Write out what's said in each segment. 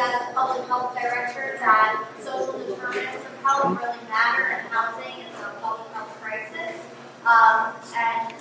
as a public health director that social determinants of health really matter, and housing is a public health crisis, and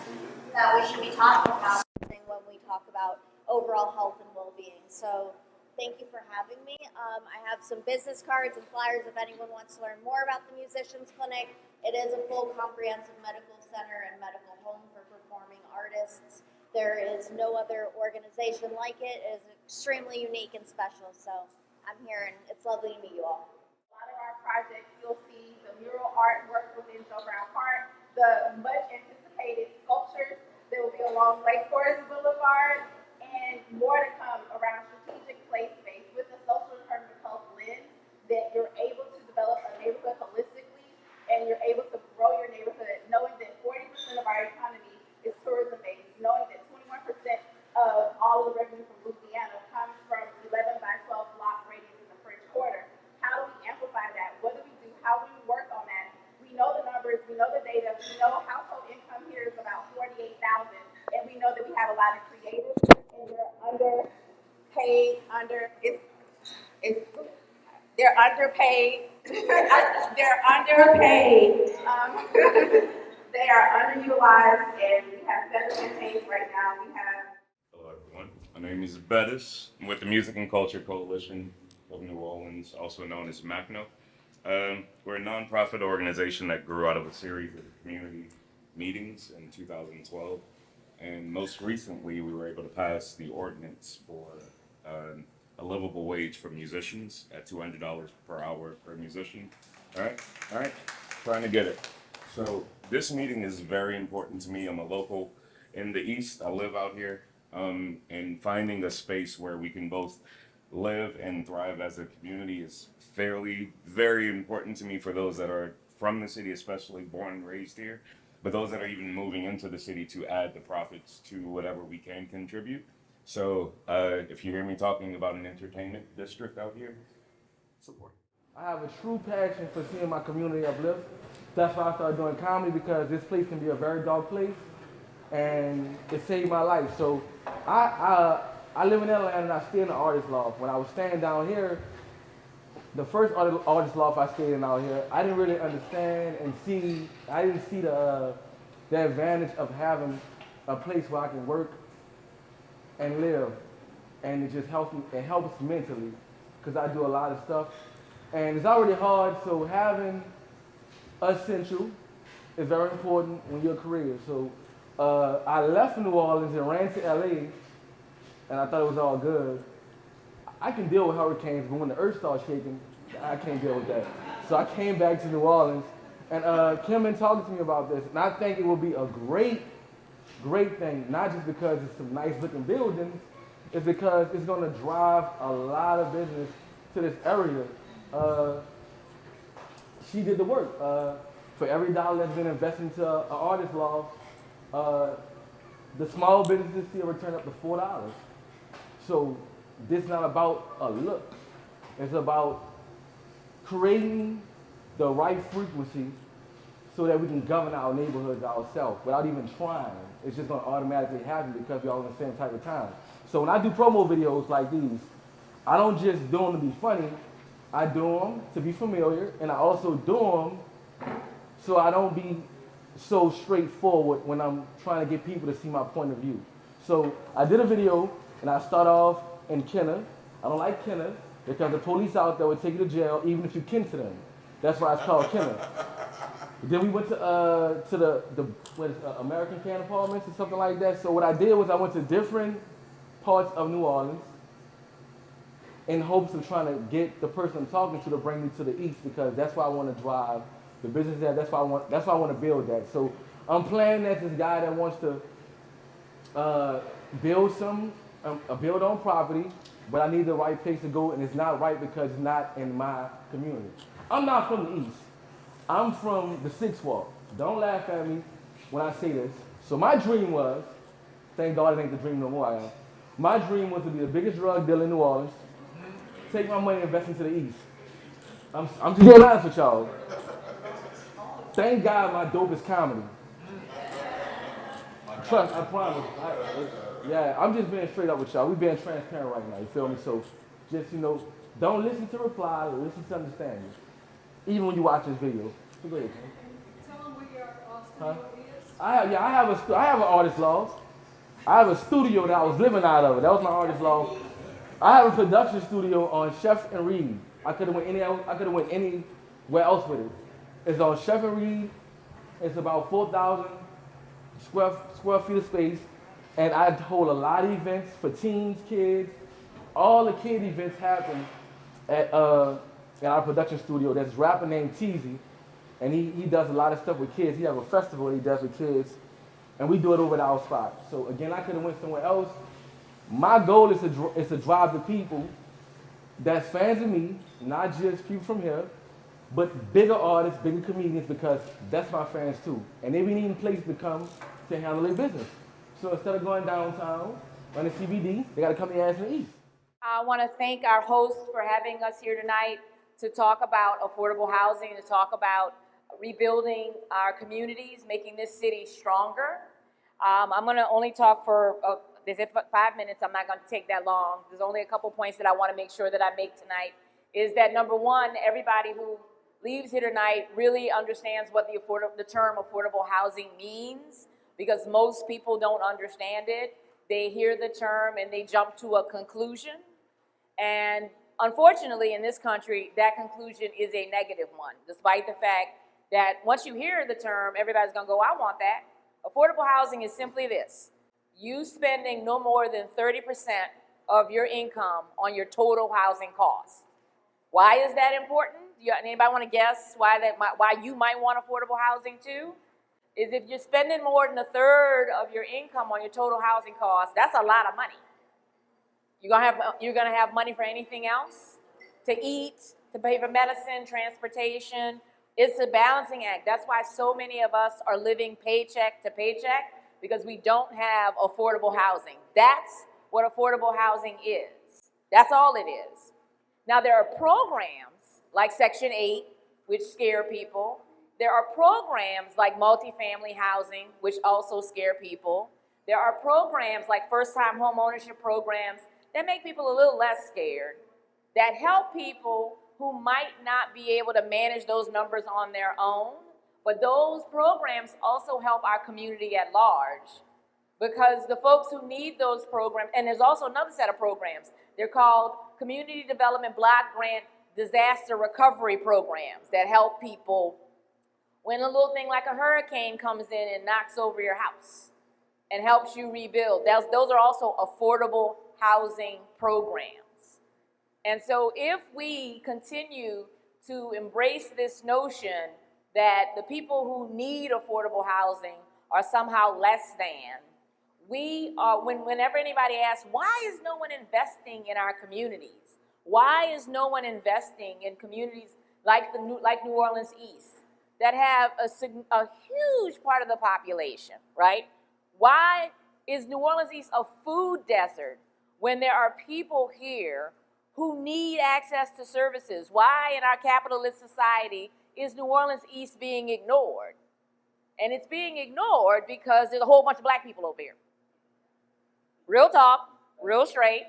that we should be talking about when we talk about overall health and well-being. So thank you for having me. I have some business cards and flyers if anyone wants to learn more about the Musicians Clinic. It is a full comprehensive medical center and medical home for performing artists. There is no other organization like it. It is extremely unique and special. So I'm here and it's lovely to meet you all. A lot of our projects, you'll see the mural artwork within Joe Brown Park, the much anticipated sculptures that will be along Lake Forest Boulevard, and more to come around strategic place space with a social determinant of health lens, that you're able to develop a neighborhood holistically and you're able to grow your neighborhood knowing that 40% of our economy is tourism based, knowing that 21% of all of the revenue from Louisiana comes from 11 by 12 block radius in the French Quarter. How do we amplify that? What do we do? How do we work on that? We know the numbers, we know the data, we know household income here is about 48,000, and we know that we have a lot of creatives and they're underpaid, they're underpaid. They're underpaid. They are underutilized, and we have better campaigns right now. Hello, everyone. My name is Bettis. I'm with the Music and Culture Coalition of New Orleans, also known as MACNO. We're a nonprofit organization that grew out of a series of community meetings in 2012. And most recently, we were able to pass the ordinance for a livable wage for musicians at $200 per hour per musician. All right, trying to get it. So this meeting is very important to me. I'm a local in the East. I live out here, and finding a space where we can both live and thrive as a community is very important to me, for those that are from the city, especially born and raised here, but those that are even moving into the city to add the profits to whatever we can contribute. So if you hear me talking about an entertainment district out here, support. I have a true passion for seeing my community uplift. That's why I started doing comedy, because this place can be a very dark place, and it saved my life. So I live in Atlanta and I stay in the artist loft. When I was staying down here, the first artist loft I stayed in out here, I didn't really understand and see. I didn't see the advantage of having a place where I can work and live, and it just helps me. It helps mentally, because I do a lot of stuff, and it's already hard. So having essential is very important in your career. So I left New Orleans and ran to LA, and I thought it was all good. I can deal with hurricanes, but when the earth starts shaking, I can't deal with that. So I came back to New Orleans, and Kim been talking to me about this, and I think it will be a great thing, not just because it's some nice looking buildings, it's because it's gonna drive a lot of business to this area. She did the work. For every dollar that's been invested into an artist loft, the small businesses see a return up to $4. So this is not about a look. It's about creating the right frequency so that we can govern our neighborhoods ourselves without even trying. It's just gonna automatically happen because we're all in the same type of time. So when I do promo videos like these, I don't just do them to be funny. I do them to be familiar, and I also do them so I don't be so straightforward when I'm trying to get people to see my point of view. So I did a video, and I start off in Kenner. I don't like Kenner because the police out there would take you to jail even if you kin to them. That's why it's called Kenner. Then we went to American Can Apartments or something like that. So what I did was I went to different parts of New Orleans in hopes of trying to get the person I'm talking to bring me to the East, because that's why I want to drive the business there. That's why I want to build that. So I'm playing as this guy that wants to build on property, but I need the right place to go, and it's not right because it's not in my community. I'm not from the East. I'm from the Sixth Ward. Don't laugh at me when I say this. So my dream was, thank God it ain't the dream no more, I am. My dream was to be the biggest drug dealer in New Orleans, take my money and invest into the East. I'm just being honest with y'all. Thank God my dope is comedy. Trust, I promise. I'm just being straight up with y'all. We being transparent right now, you feel me? Just, don't listen to reply, listen to understanding. Even when you watch this video. So go ahead, Ken. Tell them where your studio is. I have an artist loft. I have a studio that I was living out of. That was my artist loft. I have a production studio on Chef and Reed. I could have went anywhere else with it. It's on Chef and Reed. It's about 4,000 square feet of space, and I hold a lot of events for teens, kids. All the kid events happen at in our production studio. There's a rapper named Teasy, and he does a lot of stuff with kids. He has a festival that he does with kids, and we do it over at our spot. So again, I could have went somewhere else. My goal is to drive the people that's fans of me, not just people from here, but bigger artists, bigger comedians, because that's my fans too. And they be needing places to come to handle their business. So instead of going downtown on the CBD, they gotta come to ass in the east. I want to thank our hosts for having us here tonight to talk about affordable housing, to talk about rebuilding our communities, making this city stronger. I'm going to only talk for, they said 5 minutes, I'm not going to take that long. There's only a couple points that I want to make sure that I make tonight, is that number one, everybody who leaves here tonight really understands what the term affordable housing means, because most people don't understand it. They hear the term and they jump to a conclusion. And unfortunately, in this country, that conclusion is a negative one, despite the fact that once you hear the term, everybody's gonna go, I want that. Affordable housing is simply this: you spending no more than 30% of your income on your total housing costs. Why is that important? Anybody want to guess why you might want affordable housing too? Is if you're spending more than a third of your income on your total housing costs, that's a lot of money. You're gonna have money for anything else? To eat, to pay for medicine, transportation. It's a balancing act. That's why so many of us are living paycheck to paycheck, because we don't have affordable housing. That's what affordable housing is. That's all it is. Now there are programs like Section 8, which scare people. There are programs like multifamily housing, which also scare people. There are programs like first-time home ownership programs that make people a little less scared, that help people who might not be able to manage those numbers on their own. But those programs also help our community at large, because the folks who need those programs, and there's also another set of programs, they're called Community Development Block Grant Disaster Recovery Programs, that help people when a little thing like a hurricane comes in and knocks over your house and helps you rebuild. Those are also affordable housing programs. And so if we continue to embrace this notion that the people who need affordable housing are somehow less than, whenever anybody asks, why is no one investing in our communities? Why is no one investing in communities like New Orleans East that have a huge part of the population, right? Why is New Orleans East a food desert when there are people here who need access to services? Why in our capitalist society is New Orleans East being ignored? And it's being ignored because there's a whole bunch of black people over here. Real talk, real straight.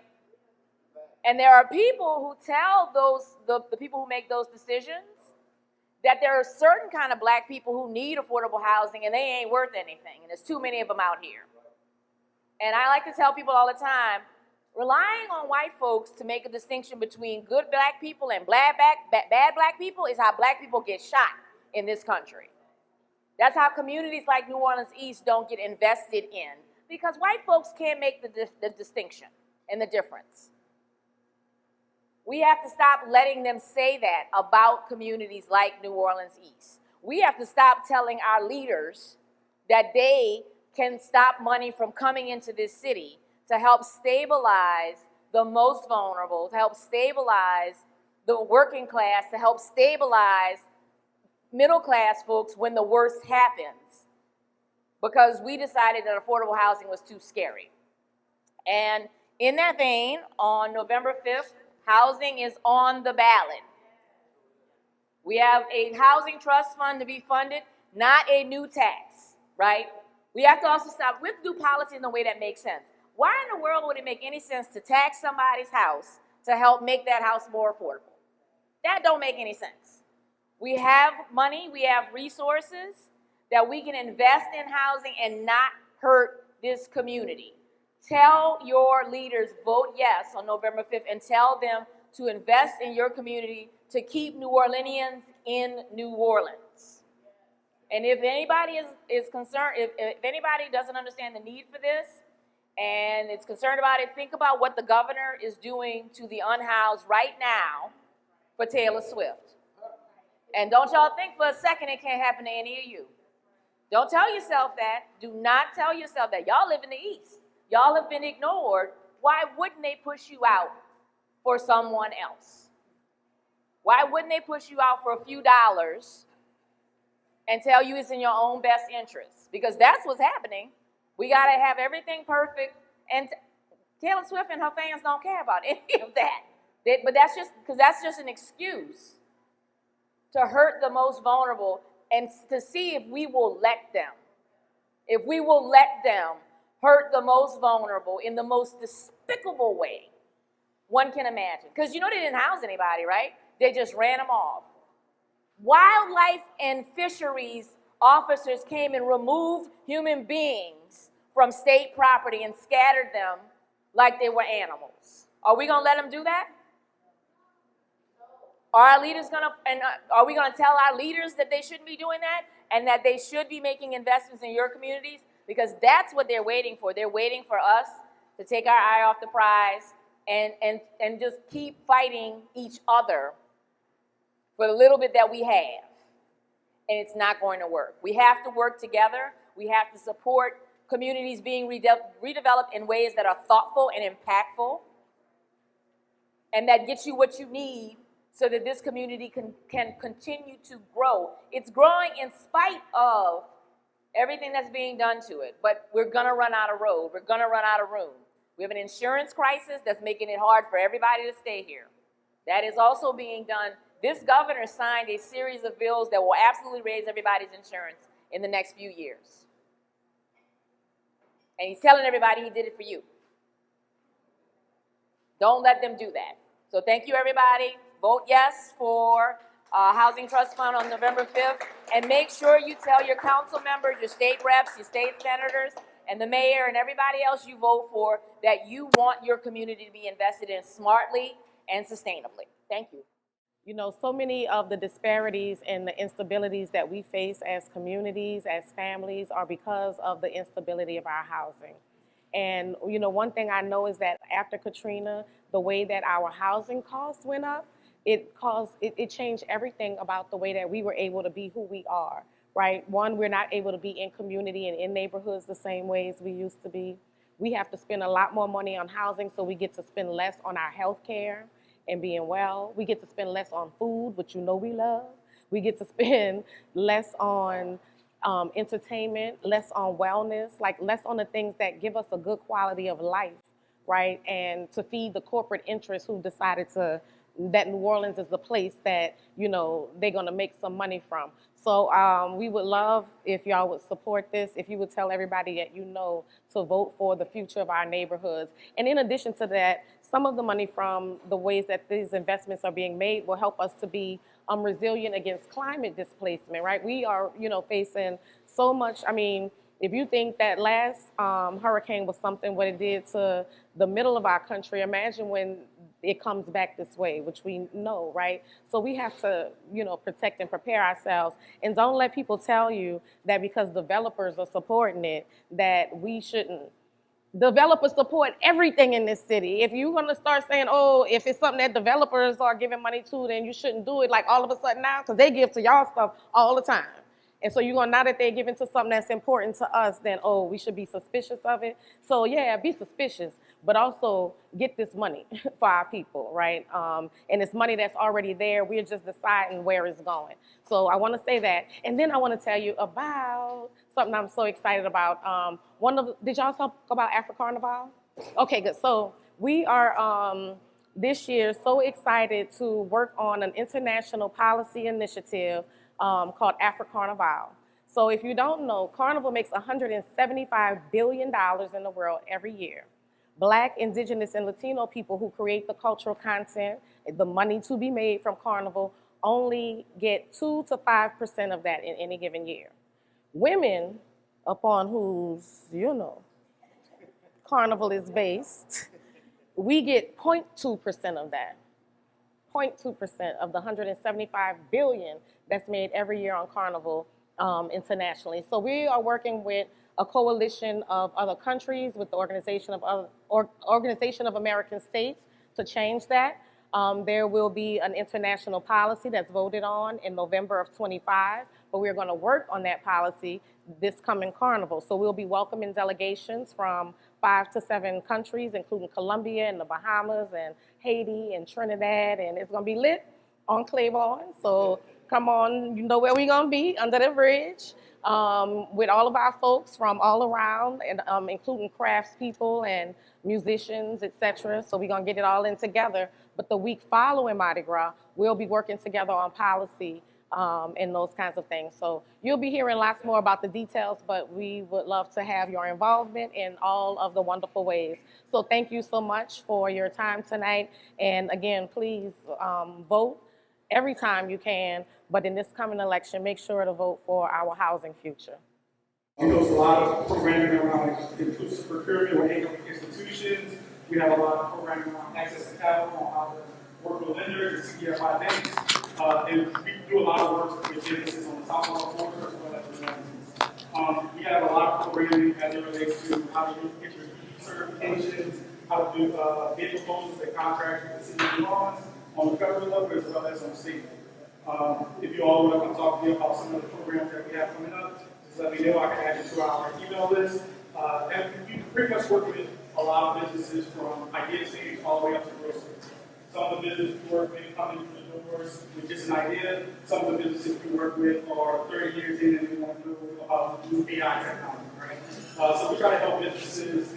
And there are people who tell the people who make those decisions that there are certain kind of black people who need affordable housing and they ain't worth anything. And there's too many of them out here. And I like to tell people all the time, relying on white folks to make a distinction between good black people and bad black people is how black people get shot in this country. That's how communities like New Orleans East don't get invested in, because white folks can't make the distinction and the difference. We have to stop letting them say that about communities like New Orleans East. We have to stop telling our leaders that they can stop money from coming into this city to help stabilize the most vulnerable, to help stabilize the working class, to help stabilize middle class folks when the worst happens, because we decided that affordable housing was too scary. And in that vein, on November 5th, housing is on the ballot. We have a housing trust fund to be funded, not a new tax, right? We have to also stop. We have to do policy in a way that makes sense. Why in the world would it make any sense to tax somebody's house to help make that house more affordable. That don't make any sense. We have money, we have resources that we can invest in housing and not hurt this community. Tell your leaders, vote yes on November 5th, and tell them to invest in your community to keep New Orleanians in New Orleans. And if anybody is concerned, if anybody doesn't understand the need for this and is concerned about it, think about what the governor is doing to the unhoused right now for Taylor Swift. And don't y'all think for a second it can't happen to any of you. Don't tell yourself that. Do not tell yourself that. Y'all live in the East. Y'all have been ignored. Why wouldn't they push you out for someone else? Why wouldn't they push you out for a few dollars and tell you it's in your own best interest? Because that's what's happening. We got to have everything perfect. And Taylor Swift and her fans don't care about any of that. But that's just because that's just an excuse to hurt the most vulnerable and to see if we will let them. If we will let them hurt the most vulnerable in the most despicable way one can imagine. Because you know they didn't house anybody, right? They just ran them off. Wildlife and fisheries officers came and removed human beings from state property and scattered them like they were animals. Are we going to let them do that? Are our leaders are we going to tell our leaders that they shouldn't be doing that and that they should be making investments in your communities? Because that's what they're waiting for. They're waiting for us to take our eye off the prize and just keep fighting each other for the little bit that we have. And it's not going to work. We have to work together. We have to support communities being redeveloped in ways that are thoughtful and impactful and that get you what you need so that this community can continue to grow. It's growing in spite of everything that's being done to it, but we're gonna run out of road. We're gonna run out of room. We have an insurance crisis that's making it hard for everybody to stay here. That is also being done. This governor signed a series of bills that will absolutely raise everybody's insurance in the next few years. And he's telling everybody he did it for you. Don't let them do that. So thank you, everybody. Vote yes for Housing Trust Fund on November 5th. And make sure you tell your council members, your state reps, your state senators, and the mayor and everybody else you vote for that you want your community to be invested in smartly and sustainably. Thank you. You know, so many of the disparities and the instabilities that we face as communities, as families, are because of the instability of our housing. And, you know, one thing I know is that after Katrina, the way that our housing costs went up, it changed everything about the way that we were able to be who we are, right? One, we're not able to be in community and in neighborhoods the same way as we used to be. We have to spend a lot more money on housing, so we get to spend less on our health care and being well. We get to spend less on food, which you know we love. We get to spend less on entertainment, less on wellness, like less on the things that give us a good quality of life, right? And to feed the corporate interests who decided that New Orleans is the place that, you know, they're gonna make some money from. So we would love if y'all would support this, if you would tell everybody that you know to vote for the future of our neighborhoods. And in addition to that, some of the money from the ways that these investments are being made will help us to be resilient against climate displacement, right? We are, you know, facing so much. I mean, if you think that last hurricane was something what it did to the middle of our country, imagine when it comes back this way, which we know, right? So we have to, you know, protect and prepare ourselves. And don't let people tell you that because developers are supporting it, that we shouldn't. Developers support everything in this city. If you're gonna start saying, oh, if it's something that developers are giving money to, then you shouldn't do it, like all of a sudden now, because they give to y'all stuff all the time. And so you're going to, now that they're giving to something that's important to us, then, oh, we should be suspicious of it. So, yeah, be suspicious, but also get this money for our people, right? And it's money that's already there. We're just deciding where it's going. So I want to say that. And then I want to tell you about something I'm so excited about. Did y'all talk about AfriCarnival? Okay, good. So we are this year so excited to work on an international policy initiative called AfriCarnival. So if you don't know, Carnival makes $175 billion in the world every year. Black, Indigenous, and Latino people who create the cultural content, the money to be made from Carnival, only get 2 to 5% of that in any given year. Women, upon whose, Carnival is based, we get 0.2% of that. 0.2% of the 175 billion that's made every year on Carnival internationally. So we are working with a coalition of other countries, with the Organization of American States, to change that. There will be an international policy that's voted on in November of 25, but we're going to work on that policy this coming Carnival. So we'll be welcoming delegations from 5 to 7 countries, including Colombia and the Bahamas and Haiti and Trinidad, and it's going to be lit on Claiborne. So come on, you know where we're going to be, under the bridge, with all of our folks from all around, and including craftspeople and musicians, etc. So we're going to get it all in together. But the week following Mardi Gras, we'll be working together on policy and those kinds of things. So you'll be hearing lots more about the details, but we would love to have your involvement in all of the wonderful ways. So thank you so much for your time tonight. And again, please vote every time you can, but in this coming election, make sure to vote for our housing future. There's a lot of programming around inclusive procurement with income institutions. We have a lot of programming around access to capital, on how to work with lenders and CDFI banks. And we do a lot of work with businesses on the top of our border as well as the residents. We have a lot of programming as it relates to how to get your certifications, how to do bid proposals that contract with the city of New Orleans on the federal level as well as on state level. If you all want to come talk to me about some of the programs that we have coming up, just let me know. I can add you to our email list. And we pretty much work with a lot of businesses from idea stage all the way up to growth stage. Some of the businesses we work with coming through the doors with just an idea. Some of the businesses we work with are 30 years in and they want to know about new AI technology, right? So we try to help businesses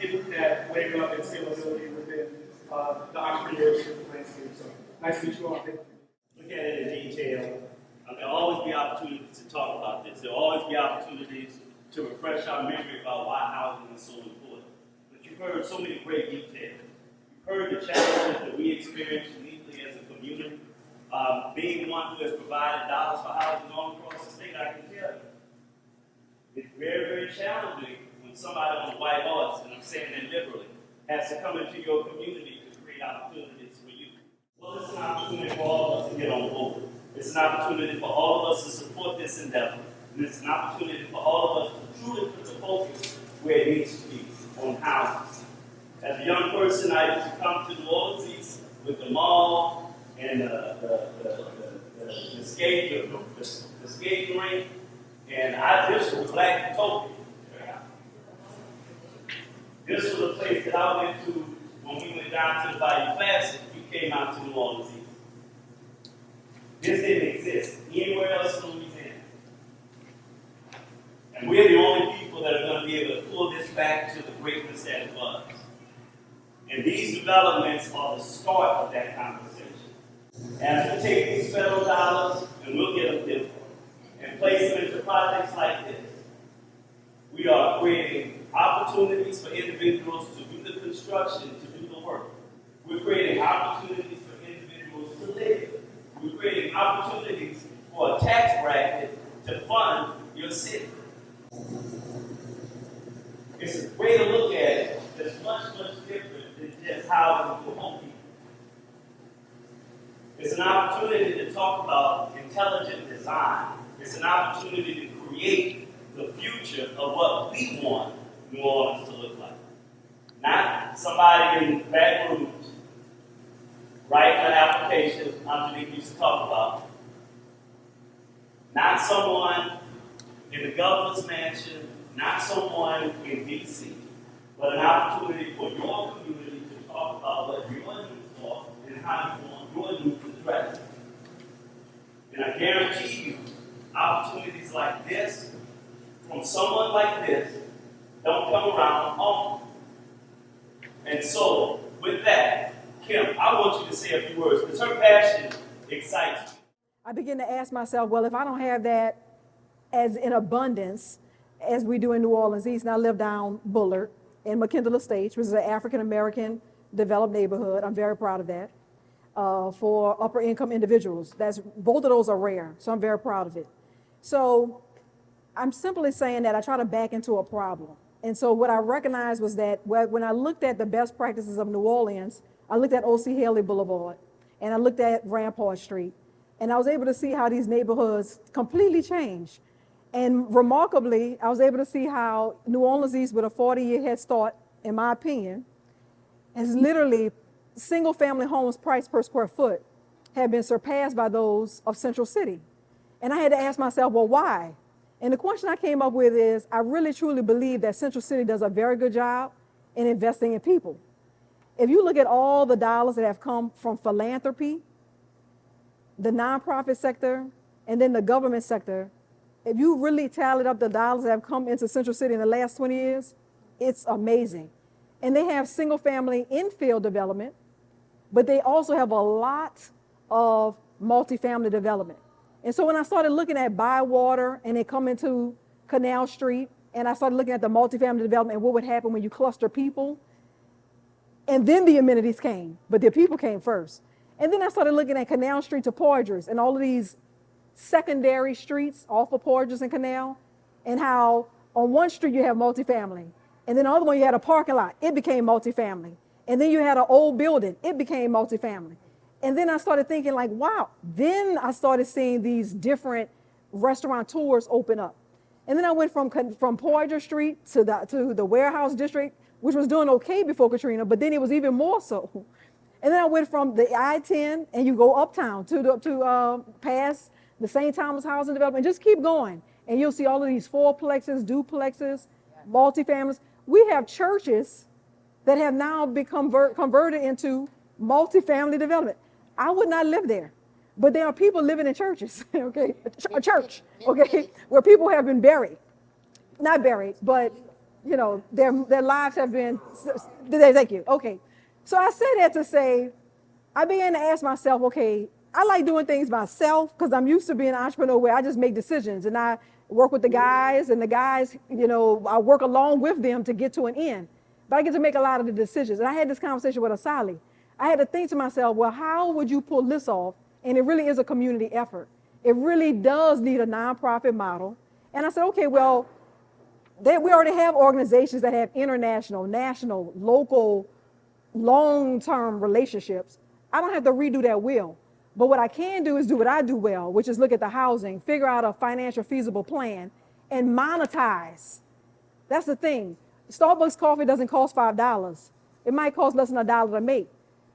get that leg up and scalability within the entrepreneurship landscape. So nice to meet you all. Thank you. Look at it in detail. There'll always be opportunities to talk about this. There'll always be opportunities to refresh our memory about why housing is so important. But you've heard so many great details. You've heard the challenges that we experience uniquely as a community. Being one who has provided dollars for housing all across the state, I can tell you, it's very, very challenging when somebody on a white horse, and I'm saying that liberally, has to come into your community to create opportunities for you. Well, it's an opportunity for all of us to get on board. It's an opportunity for all of us to support this endeavor. And it's an opportunity for all of us to truly put the focus where it needs to be, on housing. As a young person, I used to come to New Orleans East with the mall and the skating rink, and this was Black Utopia. This was a place that I went to when we went down to the Buyou Classic. We came out to New Orleans East. This didn't exist anywhere else in Louisiana. And we're the only people that are going to be able to pull this back to the greatness that it was. And these developments are the start of that conversation. As we take these federal dollars, and we'll get them different, and place them into projects like this, we are creating opportunities for individuals to do the construction, to do the work. We're creating opportunities for individuals to live. We're creating opportunities for a tax bracket to fund your city. It's a way to look at it that's much, much different than just housing for home people. It's an opportunity to talk about intelligent design. It's an opportunity to create the future of what we want New Orleans to look like. Not somebody in back rooms writing an application Angelique used to talk about. Not someone in the governor's mansion, not someone in D.C., but an opportunity for your community to talk about what your needs are and how you want your needs addressed. And I guarantee you, opportunities like this, from someone like this, don't come around often. And so, with that, Kim, I want you to say a few words, because her passion excites me. I begin to ask myself, well, if I don't have that as in abundance as we do in New Orleans East, and I live down Bullard, in McKendall Estates, which is an African-American developed neighborhood. I'm very proud of that. For upper income individuals. Both of those are rare, so I'm very proud of it. So I'm simply saying that I try to back into a problem. And so what I recognized was that when I looked at the best practices of New Orleans, I looked at O.C. Haley Boulevard, and I looked at Rampart Street, and I was able to see how these neighborhoods completely changed. And remarkably, I was able to see how New Orleans East, with a 40-year head start, in my opinion, has literally single-family homes price per square foot have been surpassed by those of Central City. And I had to ask myself, well, why? And the question I came up with is, I really truly believe that Central City does a very good job in investing in people. If you look at all the dollars that have come from philanthropy, the nonprofit sector, and then the government sector, if you really tallied up the dollars that have come into Central City in the last 20 years, it's amazing. And they have single-family infill development, but they also have a lot of multifamily development. And so when I started looking at Bywater and they come into Canal Street, and I started looking at the multifamily development and what would happen when you cluster people, and then the amenities came, but the people came first. And then I started looking at Canal Street to Poydras and all of these secondary streets off of Poydras and Canal, and how on one street you have multifamily, and then the other one you had a parking lot, it became multifamily. And then you had an old building, it became multifamily. And then I started thinking like, wow, then I started seeing these different restaurateurs open up. And then I went from Poydras Street to the warehouse district, which was doing okay before Katrina, but then it was even more so. And then I went from the I-10 and you go uptown to past the St. Thomas Housing Development, just keep going. And you'll see all of these fourplexes, duplexes, multifamilies. We have churches that have now become converted into multifamily development. I would not live there, but there are people living in churches, okay? A church, okay, where people have been buried. Not buried, but, you know, their lives have been, thank you, okay. So I said that to say, I began to ask myself, okay, I like doing things myself because I'm used to being an entrepreneur where I just make decisions and I work with the guys, and the guys, you know, I work along with them to get to an end. But I get to make a lot of the decisions. And I had this conversation with Asali. I had to think to myself, well, how would you pull this off? And it really is a community effort. It really does need a nonprofit model. And I said, okay, well, we already have organizations that have international, national, local, long-term relationships. I don't have to redo that wheel. But what I can do is do what I do well, which is look at the housing, figure out a financial feasible plan, and monetize. That's the thing. Starbucks coffee doesn't cost $5. It might cost less than $1 to make.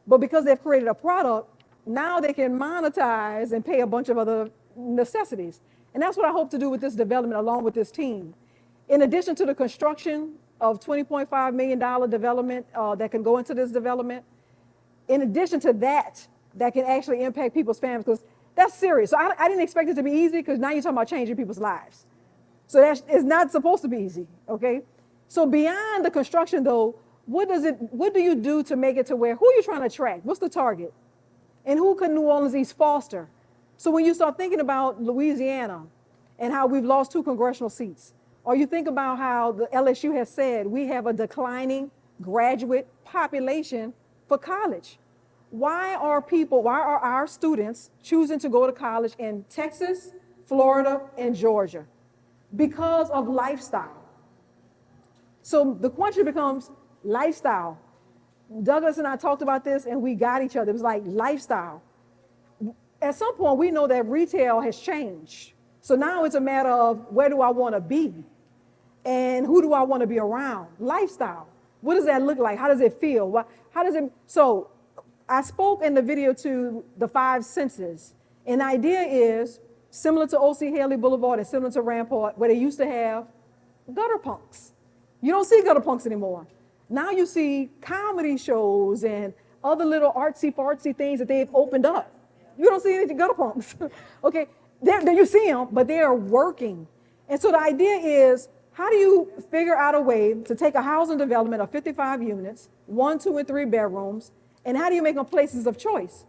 But because they've created a product, now they can monetize and pay a bunch of other necessities. And that's what I hope to do with this development along with this team. In addition to the construction of $20.5 million development that can go into this development, in addition to that can actually impact people's families, because that's serious. So I didn't expect it to be easy, because now you're talking about changing people's lives. So it's not supposed to be easy, okay? So beyond the construction though, what do you do to make it to where, who are you trying to attract? What's the target? And who can New Orleans East foster? So when you start thinking about Louisiana and how we've lost 2 congressional seats, or you think about how the LSU has said we have a declining graduate population for college. Why are our students choosing to go to college in Texas, Florida, and Georgia? Because of lifestyle. So the question becomes lifestyle. Douglas and I talked about this and we got each other. It was like lifestyle. At some point, we know that retail has changed. So now it's a matter of where do I want to be and who do I want to be around? Lifestyle. What does that look like? How does it feel? So I spoke in the video to the 5 senses. And the idea is similar to O.C. Haley Boulevard and similar to Rampart, where they used to have gutter punks. You don't see gutter punks anymore. Now you see comedy shows and other little artsy-fartsy things that they've opened up. You don't see any gutter punks, okay? There you see them, but they are working. And so the idea is, how do you figure out a way to take a housing development of 55 units, 1, 2, and 3 bedrooms, and how do you make them places of choice?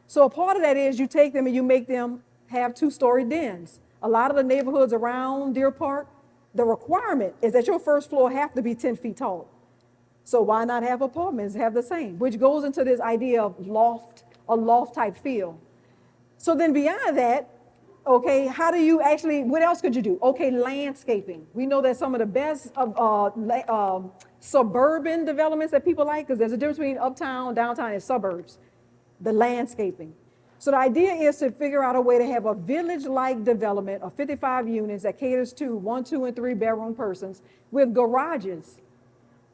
So a part of that is you take them and you make them have 2-story dens. A lot of the neighborhoods around Deer Park, the requirement is that your first floor have to be 10 feet tall. So why not have apartments have the same, which goes into this idea of a loft type feel. So then beyond that, okay, how do you actually, what else could you do? Okay, landscaping. We know that some of the best suburban developments that people like, because there's a difference between uptown, downtown, and suburbs, the landscaping. So the idea is to figure out a way to have a village-like development of 55 units that caters to 1, 2, and 3 bedroom persons with garages.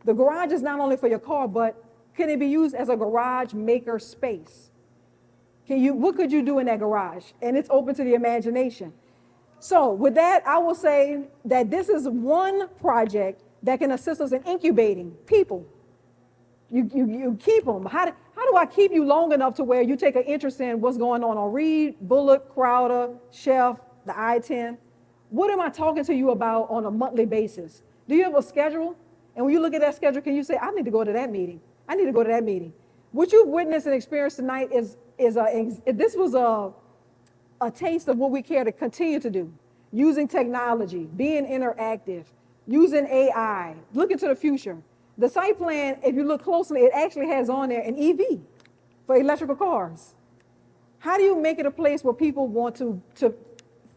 The garage is not only for your car, but can it be used as a garage maker space? What could you do in that garage? And it's open to the imagination. So with that, I will say that this is one project that can assist us in incubating people. You keep them. How do I keep you long enough to where you take an interest in what's going on Reed, Bullock, Crowder, Chef, the I-10? What am I talking to you about on a monthly basis? Do you have a schedule? And when you look at that schedule, can you say, I need to go to that meeting. I need to go to that meeting. What you've witnessed and experienced tonight this was a taste of what we care to continue to do. Using technology, being interactive, using AI, looking to the future. The site plan, if you look closely, it actually has on there an EV for electrical cars. How do you make it a place where people want to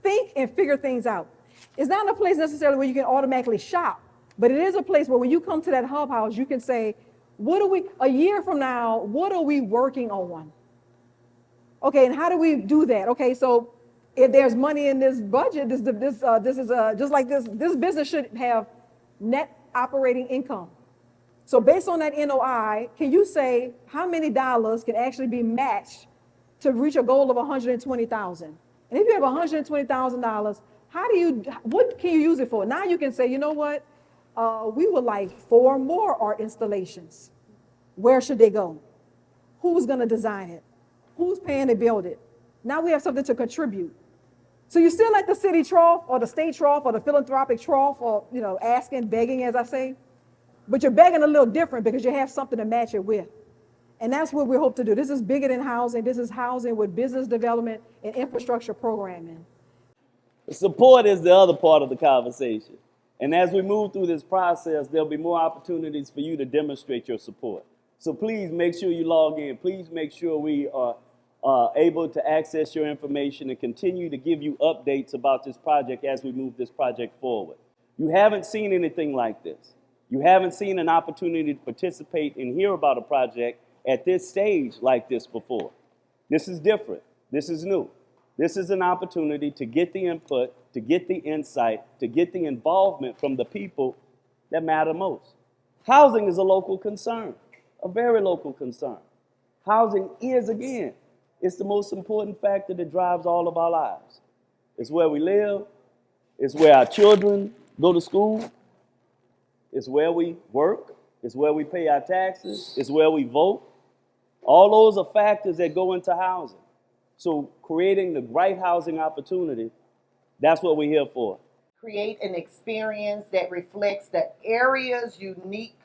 think and figure things out? It's not a place necessarily where you can automatically shop, but it is a place where when you come to that hub house, you can say, a year from now, what are we working on? Okay, and how do we do that? Okay, so if there's money in this budget, this is just like this business should have net operating income. So based on that NOI, can you say how many dollars can actually be matched to reach a goal of $120,000? And if you have $120,000, what can you use it for? Now you can say, you know what? We would like 4 more art installations. Where should they go? Who's going to design it? Who's paying to build it? Now we have something to contribute. So you still like the city trough or the state trough or the philanthropic trough or, asking, begging, as I say. But you're begging a little different because you have something to match it with. And that's what we hope to do. This is bigger than housing. This is housing with business development and infrastructure programming. Support is the other part of the conversation. And as we move through this process, there'll be more opportunities for you to demonstrate your support. So please make sure you log in. Please make sure we are able to access your information and continue to give you updates about this project as we move this project forward. You haven't seen anything like this. You haven't seen an opportunity to participate and hear about a project at this stage like this before. This is different. This is new. This is an opportunity to get the input, to get the insight, to get the involvement from the people that matter most. Housing is a local concern, a very local concern. Housing is, again, it's the most important factor that drives all of our lives. It's where we live. It's where our children go to school. It's where we work. It's where we pay our taxes. It's where we vote. All those are factors that go into housing. So creating the right housing opportunity, that's what we're here for. Create an experience that reflects the area's unique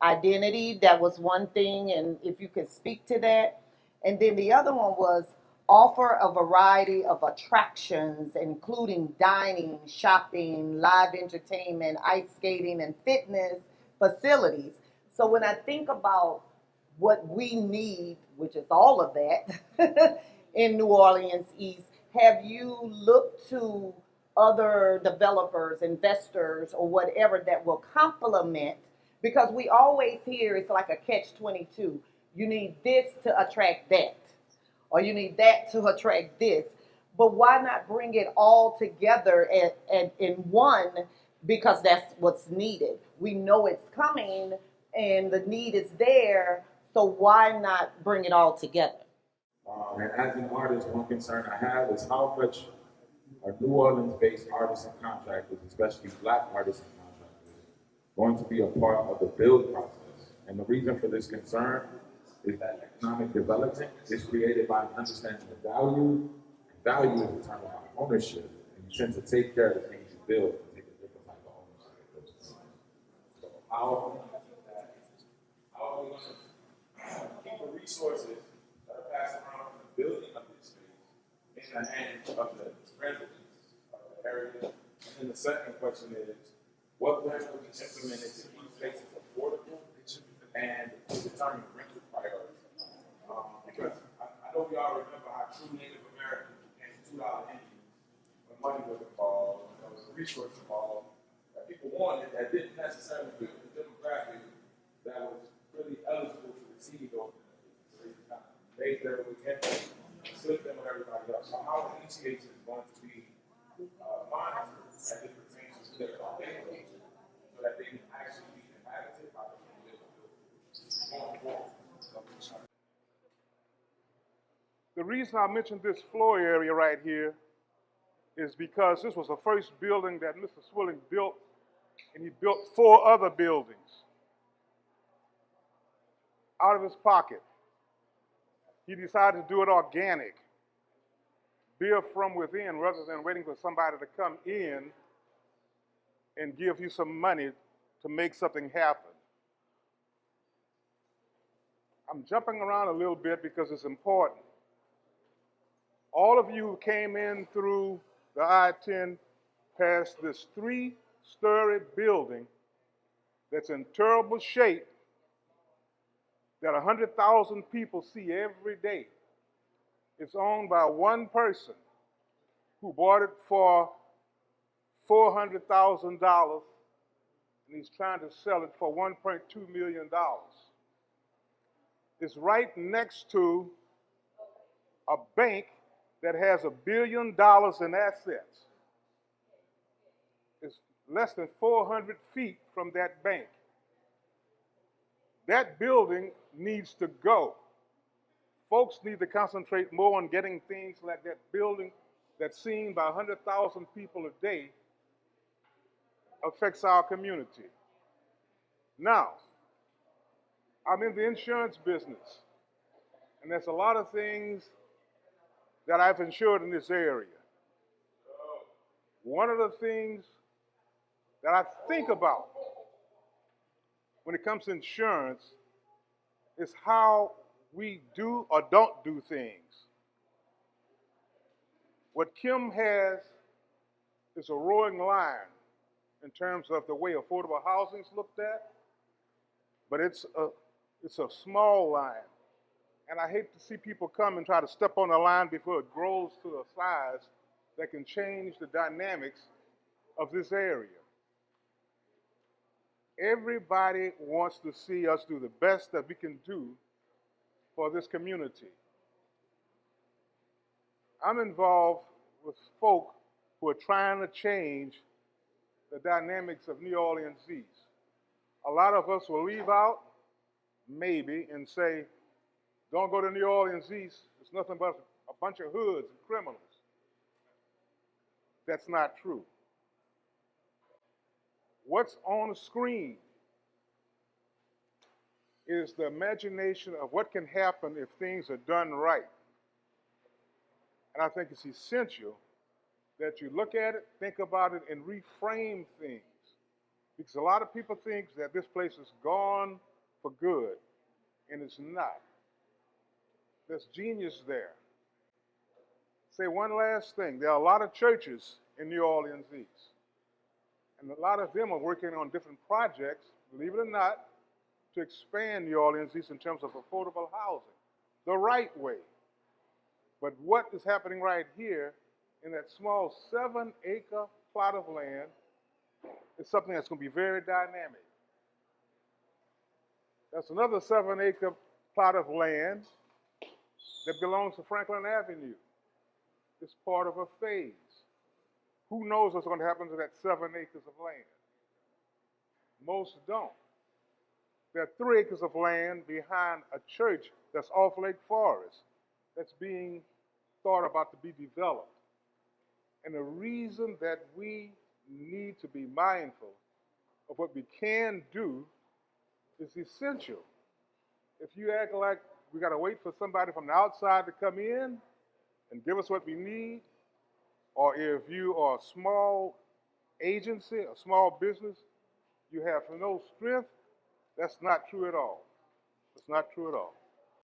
identity. That was one thing, and if you could speak to that. And then the other one was offer a variety of attractions, including dining, shopping, live entertainment, ice skating, and fitness facilities. So when I think about what we need, which is all of that, in New Orleans East, have you looked to other developers, investors, or whatever that will complement? Because we always hear it's like a catch-22. You need this to attract that, or you need that to attract this. But why not bring it all together in one, because that's what's needed. We know it's coming and the need is there, so why not bring it all together? And as an artist, one concern I have is how much are New Orleans-based artists and contractors, especially Black artists and contractors, going to be a part of the build process. And the reason for this concern is that economic development is created by understanding the value. Value is determined by ownership. And you tend to take care of the things you build and take a different type of ownership of those things. So how are we going to keep the resources that are passed around from the building of this space in the hands of the residents of the area? And then the second question is, what plan will be implemented to keep spaces affordable and to determine rental priorities. Because I know we all remember how true Native Americans became $2 Indians when money was involved, when there was a resource involved, that people wanted that didn't necessarily fit the demographic that was really eligible to receive those benefits. So they kind of made their way in, split them with everybody else. So how ECH is going to be monitored as it pertains to their neighborhood, so that they can actually be inhabited by the people going forward. The reason I mentioned this floor area right here is because this was the first building that Mr. Swilling built, and he built 4 other buildings out of his pocket. He decided to do it organic, build from within rather than waiting for somebody to come in and give you some money to make something happen. I'm jumping around a little bit because it's important. All of you who came in through the I-10 past this 3-story building that's in terrible shape that 100,000 people see every day. It's owned by one person who bought it for $400,000, and he's trying to sell it for $1.2 million. It's right next to a bank that has $1 billion in assets. It's less than 400 feet from that bank. That building needs to go. Folks need to concentrate more on getting things like that building that's seen by 100,000 people a day affects our community. Now, I'm in the insurance business, and there's a lot of things that I've insured in this area. One of the things that I think about when it comes to insurance is how we do or don't do things. What Kim has is a roaring lion in terms of the way affordable housing is looked at, but it's a small line. And I hate to see people come and try to step on the line before it grows to a size that can change the dynamics of this area. Everybody wants to see us do the best that we can do for this community. I'm involved with folk who are trying to change the dynamics of New Orleans East. A lot of us will leave out, maybe, and say, don't go to New Orleans East, it's nothing but a bunch of hoods and criminals. That's not true. What's on the screen is the imagination of what can happen if things are done right. And I think it's essential that you look at it, think about it, and reframe things. Because a lot of people think that this place is gone for good, and it's not. There's genius there. Say one last thing. There are a lot of churches in New Orleans East, and a lot of them are working on different projects, believe it or not, to expand New Orleans East in terms of affordable housing, the right way. But what is happening right here in that small 7-acre plot of land is something that's going to be very dynamic. There's another 7-acre plot of land that belongs to Franklin Avenue. It's part of a phase. Who knows what's going to happen to that 7 acres of land? Most don't. There are 3 acres of land behind a church that's off Lake Forest that's being thought about to be developed. And the reason that we need to be mindful of what we can do is essential. If you act like we got to wait for somebody from the outside to come in and give us what we need, or if you are a small agency, a small business, you have no strength, that's not true at all. It's not true at all.